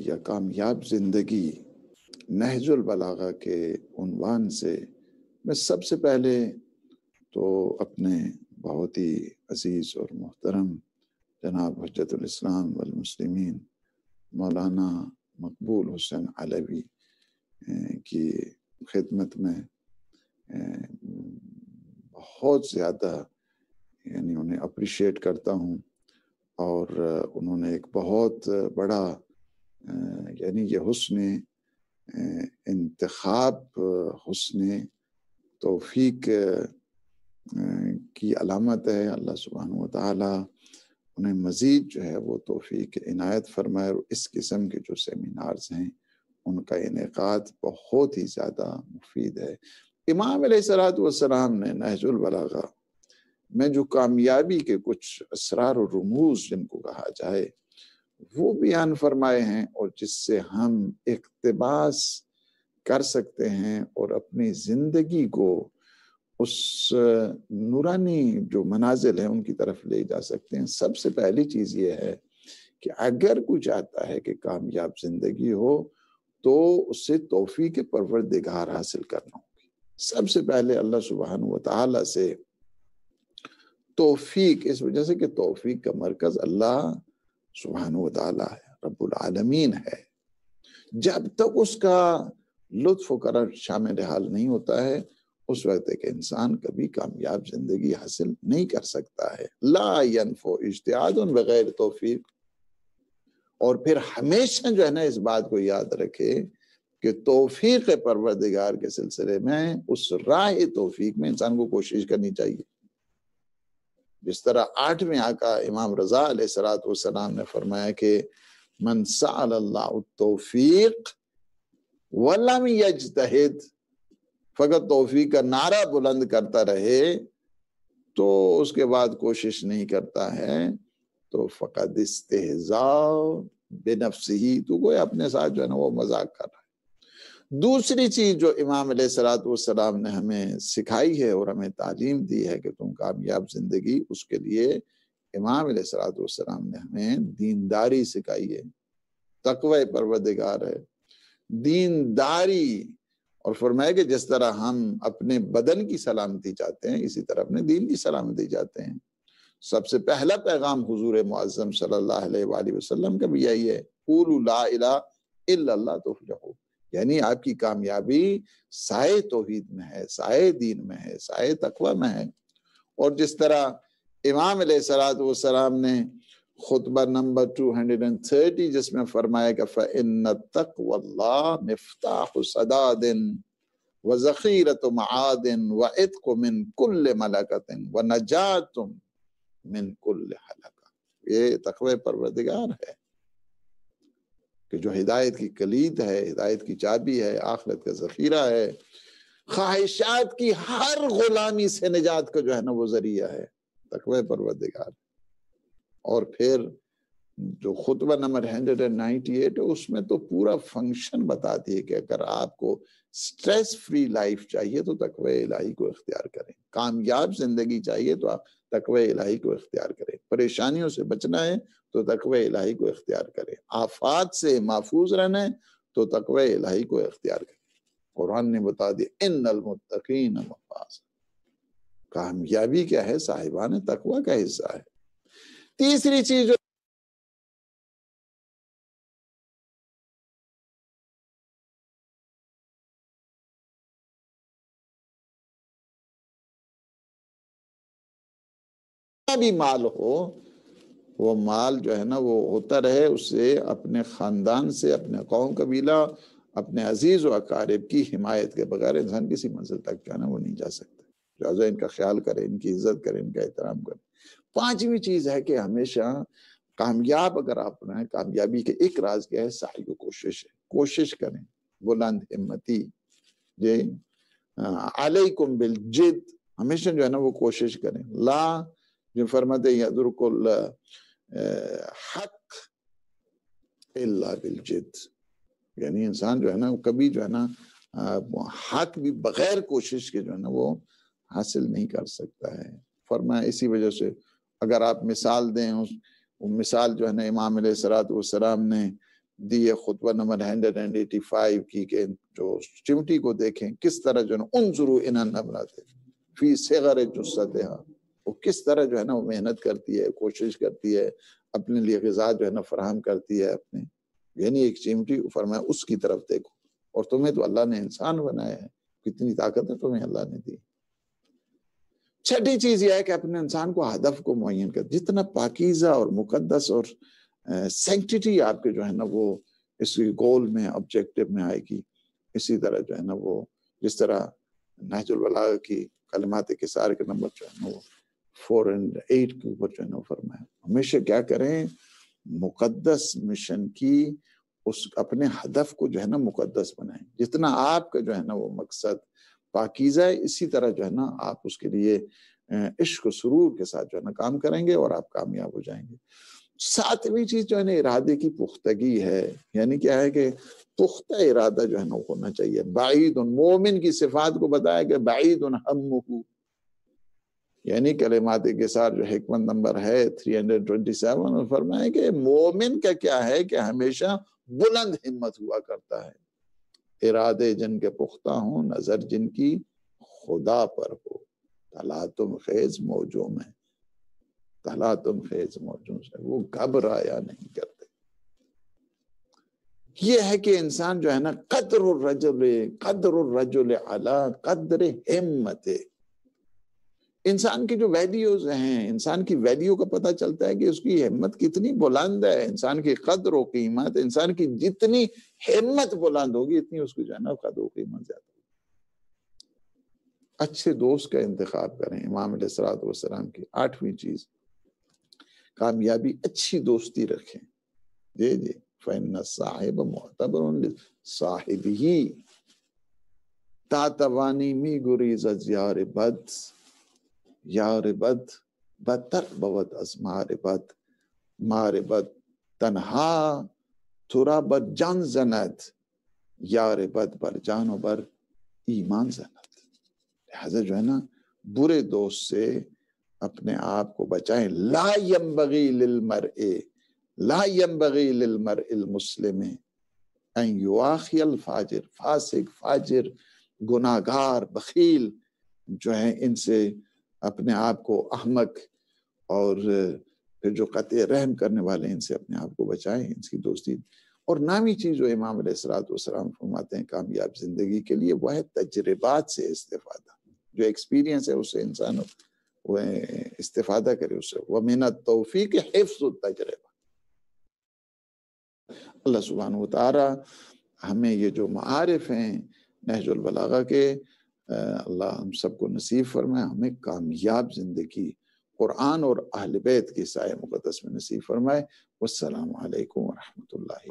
یا کامیاب زندگی نہج البلاغہ کے عنوان سے میں سب سے پہلے تو اپنے بہت ہی عزیز اور محترم جناب حجت الاسلام والمسلمین مولانا مقبول حسین علوی کی خدمت میں بہت زیادہ یعنی انہیں اپریشیٹ کرتا ہوں، اور انہوں نے ایک بہت بڑا یعنی یہ حسن انتخاب، حسن توفیق کی علامت ہے۔ اللہ سبحانہ وتعالی انہیں مزید جو ہے وہ توفیق عنایت فرمائے، اور اس قسم کے جو سیمینارز ہیں ان کا انعقاد بہت ہی زیادہ مفید ہے۔ امام علیہ السلام نے نہج البلاغہ میں جو کامیابی کے کچھ اسرار و رموز جن کو کہا جائے وہ بیان فرمائے ہیں، اور جس سے ہم اقتباس کر سکتے ہیں اور اپنی زندگی کو اس نورانی جو منازل ہیں ان کی طرف لے جا سکتے ہیں۔ سب سے پہلی چیز یہ ہے کہ اگر کوئی چاہتا ہے کہ کامیاب زندگی ہو تو اسے توفیق پروردگار حاصل کرنا ہوگی۔ سب سے پہلے اللہ سبحانہ وتعالی سے توفیق، اس وجہ سے کہ توفیق کا مرکز اللہ سبحانہ وتعالی ہے، رب العالمین ہے۔ جب تک اس کا لطف و کرم شامل حال نہیں ہوتا ہے اس وقت ایک انسان کبھی کامیاب زندگی حاصل نہیں کر سکتا ہے۔ لا ينفع اجتہاد بغیر توفیق۔ اور پھر ہمیشہ جو ہے نا اس بات کو یاد رکھے کہ توفیق پروردگار کے سلسلے میں اس راہ توفیق میں انسان کو کوشش کرنی چاہیے۔ جس طرح 8ویں آقا امام رضا علیہ السلام نے فرمایا کہ من سأل اللہ التوفیق ولم یجتہد، فقط توفیق کا نعرہ بلند کرتا رہے تو اس کے بعد کوشش نہیں کرتا ہے تو فقط استہزاء بنفسہ، تو کوئی اپنے ساتھ جو ہے نا وہ مذاق کر رہا ہے۔ دوسری چیز جو امام علیہ السلام نے ہمیں سکھائی ہے اور ہمیں تعلیم دی ہے کہ تم کامیاب زندگی، اس کے لیے امام علیہ السلام نے ہمیں دینداری سکھائی ہے، تقوی پروردگار ہے، دینداری۔ اور فرمایا کہ جس طرح ہم اپنے بدن کی سلامتی چاہتے ہیں اسی طرح اپنے دین کی سلامتی چاہتے ہیں۔ سب سے پہلا پیغام حضور معظم صلی اللہ علیہ وآلہ وسلم کا بھی یہی ہے، قولوا لا الہ الا اللہ تفلحوا، یعنی آپ کی کامیابی سائے توحید میں ہے، سائے دین میں ہے، سائے تقوی میں ہے۔ اور جس طرح امام علیہ السلام نے خطبہ نمبر 230 جس میں فرمایا کہ فَإِنَّ التَّقْوَى اللَّهِ مِفْتَاحُ سَدَادٍ وَذَخِيرَةُ مَعَادٍ وَعِتْقُ مِنْ كُلِّ مَلَكَةٍ وَنَجَاتٌ مِنْ كُلِّ حَلَكَةٍ۔ یہ تقوی پروردگار ہے کہ جو ہدایت کی کلید ہے، ہدایت کی چابی ہے، آخرت کا ذخیرہ ہے، خواہشات کی ہر غلامی سے نجات کا جو ہے نا وہ ذریعہ ہے، تقوی پروردگار۔ اور پھر جو خطبہ نمبر 198 ہے اس میں تو پورا فنکشن بتا دیے کہ اگر آپ کو سٹریس فری لائف چاہیے تو تقوی الہی کو اختیار کریں، کامیاب زندگی چاہیے تو آپ تقوی الہی کو اختیار کریں، پریشانیوں سے بچنا ہے تو تقوی الہی کو اختیار کریں، آفات سے محفوظ رہنا ہے تو تقوی الہی کو اختیار کریں۔ قرآن نے بتا دیا ان المتقین مفاز، کامیابی کیا ہے؟ صاحبان تقوی کا حصہ ہے۔ تیسری چیز جو بھی مال ہو وہ مال جو ہے نا وہ ہوتا رہے، اس سے اپنے خاندان سے، اپنے قوم قبیلہ، اپنے عزیز و اقارب کی حمایت کے بغیر انسان کسی منزل تک جو ہے نا وہ نہیں جا سکتا۔ لہٰذا ان کا خیال کرے، ان کی عزت کرے، ان کا احترام کرے۔ پانچویں چیز ہے کہ ہمیشہ کامیاب اگر آپ ہیں، کامیابی کے ایک راز کیا ہے؟ سعی و کوشش ہے، کوشش کریں، بلند ہمتی، جی علیکم بالجد، ہمیشہ جو ہے نا وہ کوشش کریں۔ لا جو فرماتے ہیں یدرک الحق الا بالجد، یعنی انسان جو ہے نا کبھی جو ہے نا حق بھی بغیر کوشش کے جو ہے نا وہ حاصل نہیں کر سکتا ہے۔ فرمایا اسی وجہ سے اگر آپ مثال دیں، وہ مثال جو ہے نا امام علیہ السلام نے دیے خطبہ نمبر 185 کی کہ جو چمٹی کو دیکھیں کس طرح جو ہے نا انظروا الی نملۃ فی صغر جثتھا، وہ کس طرح جو ہے نا وہ محنت کرتی ہے، کوشش کرتی ہے، اپنے لیے غذا جو ہے نا فراہم کرتی ہے اپنے، یعنی ایک چمٹی، فرمایا اس کی طرف دیکھو، اور تمہیں تو اللہ نے انسان بنایا ہے، کتنی طاقت ہے تمہیں اللہ نے دی۔ چھٹی چیز یہ ہے کہ اپنے انسان کو ہدف کو معین کر، جتنا پاکیزہ اور مقدس اور سینکٹیٹی آپ کے جو ہے نا وہ اس گول میں آبجیکٹو میں آئے گی، اسی طرح جو ہے نا وہ جس طرح نہج البلاغہ کی کلمات کثار کے نمبر جو ہے نا وہ 4 اور 8 کے اوپر جو ہے نا فرمایا ہمیشہ کیا کریں، مقدس مشن کی اس اپنے ہدف کو جو ہے نا مقدس بنائیں، جتنا آپ کا جو ہے نا وہ مقصد پاکیزہ ہے، اسی طرح جو ہے نا آپ اس کے لیے عشق و سرور کے ساتھ جو ہے نا کام کریں گے اور آپ کامیاب ہو جائیں گے۔ 7ویں چیز جو ہے نا ارادے کی پختگی ہے، یعنی کیا ہے کہ پختہ ارادہ جو ہے نا ہونا چاہیے۔ بعید مومن کی صفات کو بتایا کہ بعید ہمہ، یعنی کلمات کثار جو حکمت نمبر ہے 327 میں فرمایا کہ مومن کا کیا ہے کہ ہمیشہ بلند ہمت ہوا کرتا ہے، ارادے جن کے پختہ ہوں، نظر جن کی خدا پر ہو، تلاطم خیز موجوں میں، تلاطم خیز موجوں سے وہ گھبرایا نہیں کرتے۔ یہ ہے کہ انسان جو ہے نا قدر الرجل علی قدر ہمت، انسان کی جو ویلیوز ہیں، انسان کی ویلیو کا پتہ چلتا ہے کہ اس کی ہمت کتنی بلند ہے، انسان کی قدر و قیمت، انسان کی جتنی ہمت بلند ہوگی اتنی اس کی جو ہے نا قدر و قیمت زیادہ ہوگی۔ اچھے دوست کا انتخاب کریں، امام علیہ السلام کی 8ویں چیز کامیابی اچھی دوستی رکھیں۔ جی فَإِنَّ الصَّاحِبَ مُعْتَبَرٌ لِصَاحِبِهِ، تاتوانی می گریزد یار بد، یار بد بدتر بود از مار بد، مار بد تنہا ترا بر جان زند، یار بد بر جان و بر ایمان زند۔ لہذا جو ہے نا برے دوست سے اپنے آپ کو بچائیں۔ لا ينبغی للمرء المسلم ان یواخی الفاجر، فاسق، فاجر، گناہگار، بخیل جو ہیں ان سے اپنے آپ کو، احمق اور پھر جو قطع رحم کرنے والے ان سے اپنے آپ کو بچائیں، ان کی دوستی۔ اور 9ویں چیز جو امام علیہ السلام فرماتے ہیں کامیاب زندگی کے لیے وہ ہے تجربات سے استفادہ، جو ایکسپیرینس ہے اس سے انسان وہ استفادہ کرے اس سے۔ وَمِنَ التَّوْفِيقِ حِفْظُ التَّجْرِبَةِ، اللہ سبحانہ وتعالی ہمیں یہ جو معارف ہیں نہج البلاغہ کے، اللہ ہم سب کو نصیب فرمائے، ہمیں کامیاب زندگی قرآن اور اہل بیت کی سایہ مقدس میں نصیب فرمائے۔ والسلام علیکم ورحمۃ اللہ۔